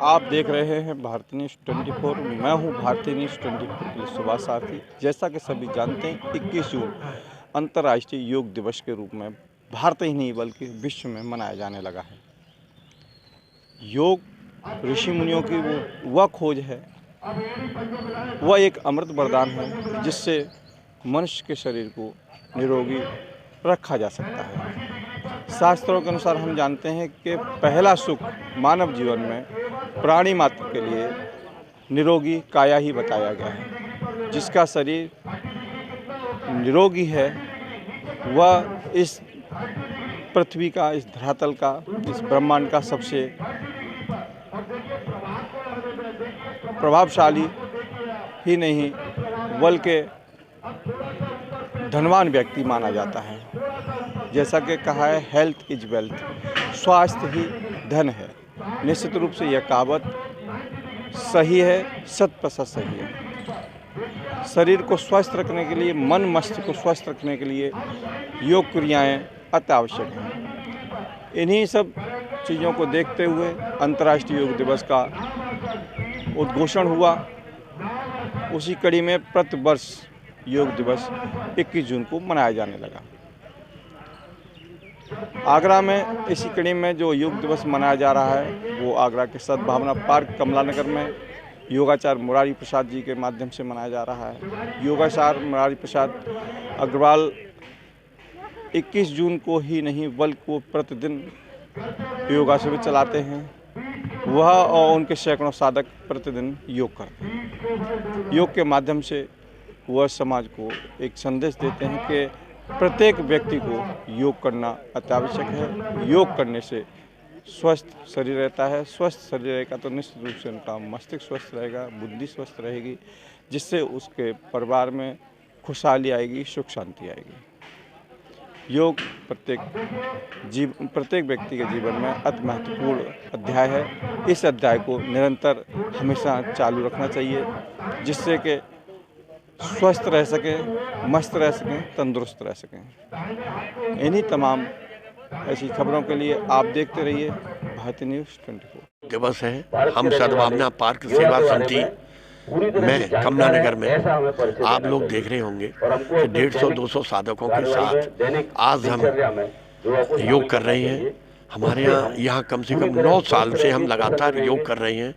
आप देख रहे हैं भारती न्यूज़ 24। मैं हूं भारती न्यूज़ 24 के लिए सुभाष सारथी। जैसा कि सभी जानते हैं, 21 जून अंतर्राष्ट्रीय योग दिवस के रूप में भारत ही नहीं बल्कि विश्व में मनाया जाने लगा है। योग ऋषि मुनियों की वह खोज है, वह एक अमृत वरदान है जिससे मनुष्य के शरीर को निरोगी रखा जा सकता है। शास्त्रों के अनुसार हम जानते हैं कि पहला सुख मानव जीवन में प्राणी मात्र के लिए निरोगी काया ही बताया गया है। जिसका शरीर निरोगी है वह इस पृथ्वी का, इस धरातल का, इस ब्रह्मांड का सबसे प्रभावशाली ही नहीं बल्कि धनवान व्यक्ति माना जाता है। जैसा कि कहा है, हेल्थ इज वेल्थ, स्वास्थ्य ही धन है। निश्चित रूप से यह कहावत सही है, 100% सही है। शरीर को स्वस्थ रखने के लिए, मन मस्तिष्क को स्वस्थ रखने के लिए योग क्रियाएं अति आवश्यक हैं। इन्हीं सब चीज़ों को देखते हुए अंतर्राष्ट्रीय योग दिवस का उद्घोषण हुआ। उसी कड़ी में प्रतिवर्ष योग दिवस 21 जून को मनाया जाने लगा। आगरा में इसी कड़ी में जो योग दिवस मनाया जा रहा है वो आगरा के सद्भावना पार्क कमला नगर में योगाचार्य मुरारी प्रसाद जी के माध्यम से मनाया जा रहा है। योगाचार्य मुरारी प्रसाद अग्रवाल 21 जून को ही नहीं बल्कि वो प्रतिदिन योगा शिविर चलाते हैं। वह और उनके सैकड़ों साधक प्रतिदिन योग करते हैं। योग के माध्यम से वह समाज को एक संदेश देते हैं कि प्रत्येक व्यक्ति को योग करना अत्यावश्यक है। योग करने से स्वस्थ शरीर रहता है। स्वस्थ शरीर रहेगा तो निश्चित रूप से उनका मस्तिष्क स्वस्थ रहेगा, बुद्धि स्वस्थ रहेगी, जिससे उसके परिवार में खुशहाली आएगी, सुख शांति आएगी। योग प्रत्येक व्यक्ति के जीवन में अति महत्वपूर्ण अध्याय है। इस अध्याय को निरंतर हमेशा चालू रखना चाहिए, जिससे कि स्वस्थ रह सकें, मस्त रह सकें, तंदुरुस्त रह सकें। इन्हीं तमाम ऐसी खबरों के लिए आप देखते रहिए भारती न्यूज़ 24। दिवस है। हम सद्भावना पार्क सेवा समिति में कमला नगर में आप लोग देख रहे होंगे कि 150-200 साधकों के साथ आज हम योग कर रहे हैं। हमारे यहाँ कम से कम 9 साल से हम लगातार योग कर रहे हैं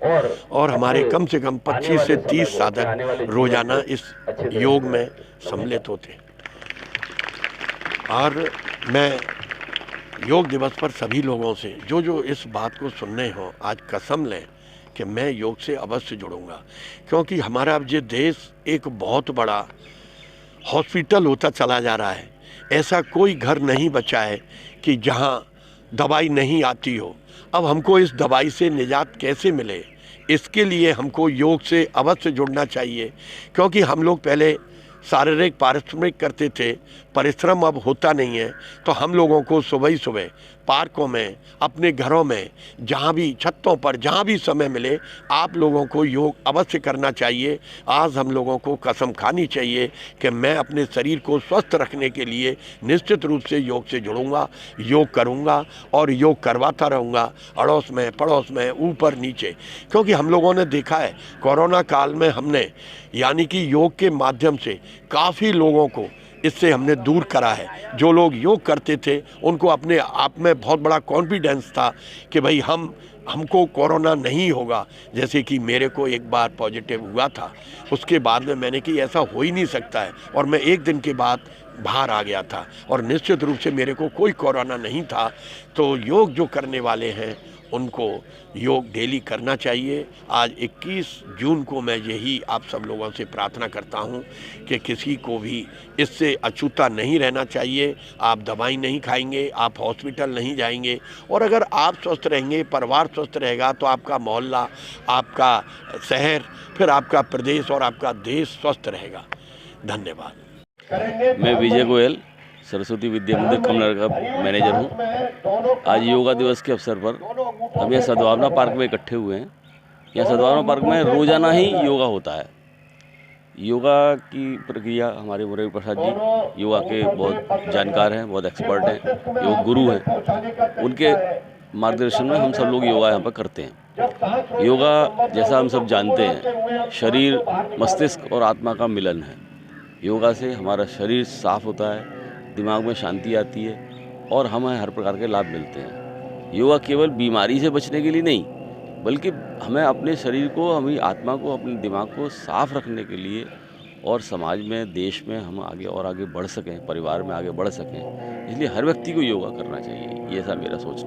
और हमारे कम से कम 25 से 30 साधक रोजाना इस योग में सम्मिलित होते हैं। और मैं योग दिवस पर सभी लोगों से जो इस बात को सुनने हो, आज कसम लें कि मैं योग से अवश्य जुड़ूंगा, क्योंकि हमारा अब ये देश एक बहुत बड़ा हॉस्पिटल होता चला जा रहा है। ऐसा कोई घर नहीं बचा है कि जहां दवाई नहीं आती हो। अब हमको इस दवाई से निजात कैसे मिले, इसके लिए हमको योग से अवश्य जुड़ना चाहिए, क्योंकि हम लोग पहले शारीरिक पारिश्रमिक करते थे, परिश्रम अब होता नहीं है। तो हम लोगों को सुबह ही सुबह पार्कों में, अपने घरों में, जहाँ भी छतों पर, जहाँ भी समय मिले, आप लोगों को योग अवश्य करना चाहिए। आज हम लोगों को कसम खानी चाहिए कि मैं अपने शरीर को स्वस्थ रखने के लिए निश्चित रूप से योग से जुड़ूंगा, योग करूंगा और योग करवाता रहूँगा, अड़ोस में, पड़ोस में, ऊपर नीचे। क्योंकि हम लोगों ने देखा है कोरोना काल में हमने यानी कि योग के माध्यम से काफ़ी लोगों को इससे हमने दूर करा है। जो लोग योग करते थे उनको अपने आप में बहुत बड़ा कॉन्फिडेंस था कि भाई हमको कोरोना नहीं होगा। जैसे कि मेरे को एक बार पॉजिटिव हुआ था, उसके बाद में मैंने कि ऐसा हो ही नहीं सकता है, और मैं एक दिन के बाद बाहर आ गया था और निश्चित रूप से मेरे को कोई कोरोना नहीं था। तो योग जो करने वाले हैं उनको योग डेली करना चाहिए। आज 21 जून को मैं यही आप सब लोगों से प्रार्थना करता हूं कि किसी को भी इससे अछूता नहीं रहना चाहिए। आप दवाई नहीं खाएंगे, आप हॉस्पिटल नहीं जाएंगे, और अगर आप स्वस्थ रहेंगे, परिवार स्वस्थ रहेगा, तो आपका मोहल्ला, आपका शहर, फिर आपका प्रदेश और आपका देश स्वस्थ रहेगा। धन्यवाद। मैं विजय गोयल, सरस्वती विद्या मंदिर कमला नगर का मैनेजर हूँ। आज योगा दिवस के अवसर पर हम यहाँ सद्भावना पार्क में इकट्ठे हुए हैं। यहाँ सद्भावना पार्क में रोजाना ही योगा होता है। योगा की प्रक्रिया हमारे मुरारी प्रसाद जी योगा के बहुत जानकार हैं, बहुत एक्सपर्ट हैं, योग गुरु हैं। उनके मार्गदर्शन में हम सब लोग योगा यहाँ पर करते हैं। योगा जैसा हम सब जानते हैं शरीर, मस्तिष्क और आत्मा का मिलन है। योगा से हमारा शरीर साफ होता है, दिमाग में शांति आती है और हमें हर प्रकार के लाभ मिलते हैं। योगा केवल बीमारी से बचने के लिए नहीं, बल्कि हमें अपने शरीर को, अपनी आत्मा को, अपने दिमाग को साफ रखने के लिए और समाज में, देश में हम आगे और आगे बढ़ सकें, परिवार में आगे बढ़ सकें, इसलिए हर व्यक्ति को योगा करना चाहिए। ये ऐसा मेरा सोचना है।